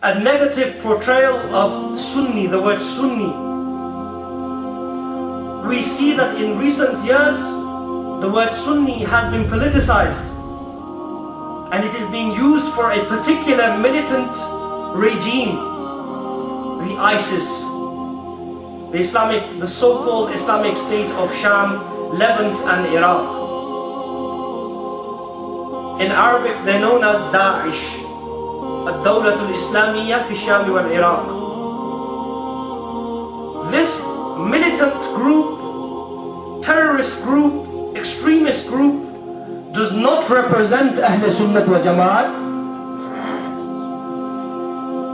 a negative portrayal of Sunni, the word Sunni. We see that in recent years, the word Sunni has been politicized, and it is being used for a particular militant regime, the ISIS, the so-called Islamic State of Sham, Levant and Iraq. In Arabic, they're known as Daesh, الدولة الإسلامية في الشام والعراق. This militant group, terrorist group, extremist group does not represent Ahl Sunnah wa Jama'at,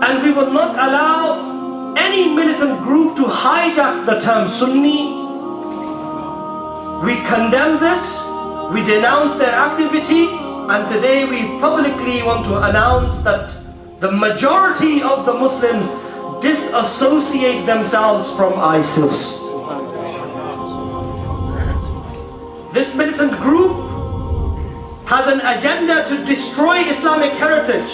and we will not allow any militant group to hijack the term Sunni. We condemn this, we denounce their activity, and today we publicly want to announce that the majority of the Muslims disassociate themselves from ISIS. This militant group has an agenda to destroy Islamic heritage.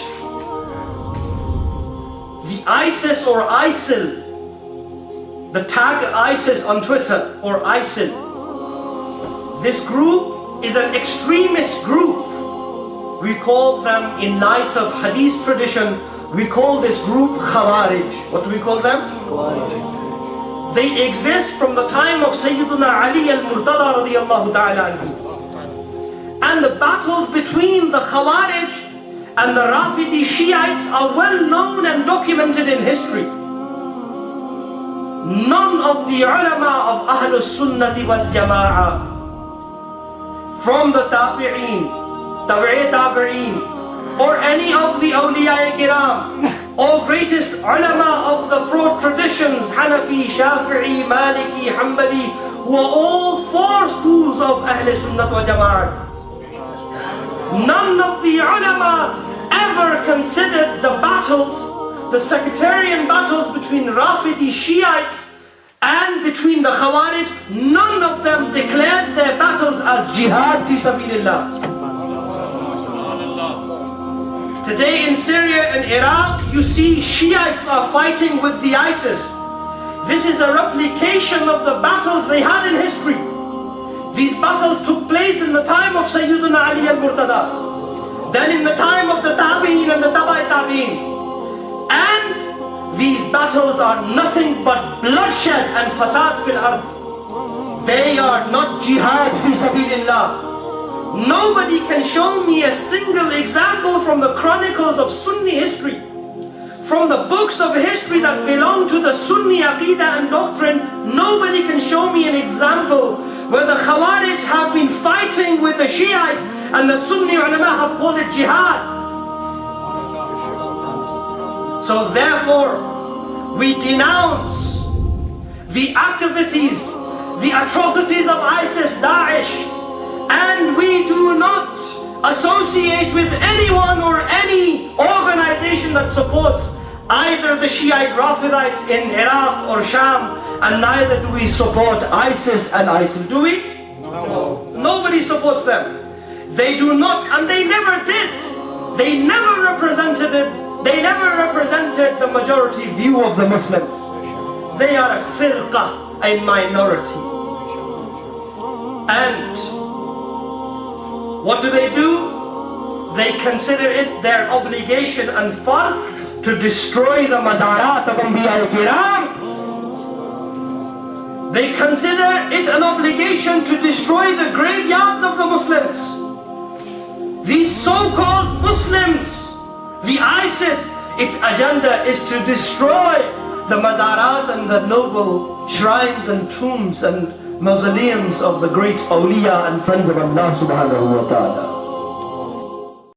The ISIS or ISIL, the tag ISIS on Twitter or ISIL, this group is an extremist group. We call them, in light of Hadith tradition, we call this group Khawarij. What do we call them? Khawarij. They exist from the time of Sayyidina Ali al-Murtada radiyallahu ta'ala anhu. And the battles between the Khawarij and the Rafidi Shiites are well known and documented in history. None of the ulama of Ahlus Sunnati wal Jama'ah, from the Tabi'een, Tabi'i Tabi'een, or any of the Awliya Kiram, or greatest ulama of the four traditions, Hanafi, Shafi'i, Maliki, Hanbali, who are all four schools of Ahl Sunnah wa Jama'at. None of the ulama ever considered the battles, the sectarian battles between Rafidi Shiites and between the Khawarij. None of them declared their battles as jihad fi sabilillah. Today in Syria and Iraq, you see Shiites are fighting with the ISIS. This is a replication of the battles they had in history. These battles took place in the time of Sayyidina Ali al-Murtada, then in the time of the Tabi'een and the Tabi'i Tabi'een. And these battles are nothing but bloodshed and fasad fil ard. They are not jihad fi sabilillah. Nobody can show me a single example from the chronicles of Sunni history, from the books of history that belong to the Sunni Aqidah and doctrine. Nobody can show me an example where the Khawarij have been fighting with the Shiites and the Sunni ulama have called it jihad. So therefore, we denounce the activities, the atrocities of ISIS, Daesh, and we do not associate with anyone or any organization that supports either the Shiite Rafidites in Iraq or Sham, and neither do we support ISIS and ISIL, do we? No. Nobody supports them. They do not, and they never did. They never represented it. They never represented the majority view of the Muslims. They are a firqa, a minority. And what do? They consider it their obligation and fard to destroy the mazarat of Anbiya Kiram. They consider it an obligation to destroy the graveyards of the Muslims. These so-called Muslims, the ISIS, its agenda is to destroy the mazarat and the noble shrines and tombs and mausoleums of the great awliya and friends of Allah subhanahu wa ta'ala.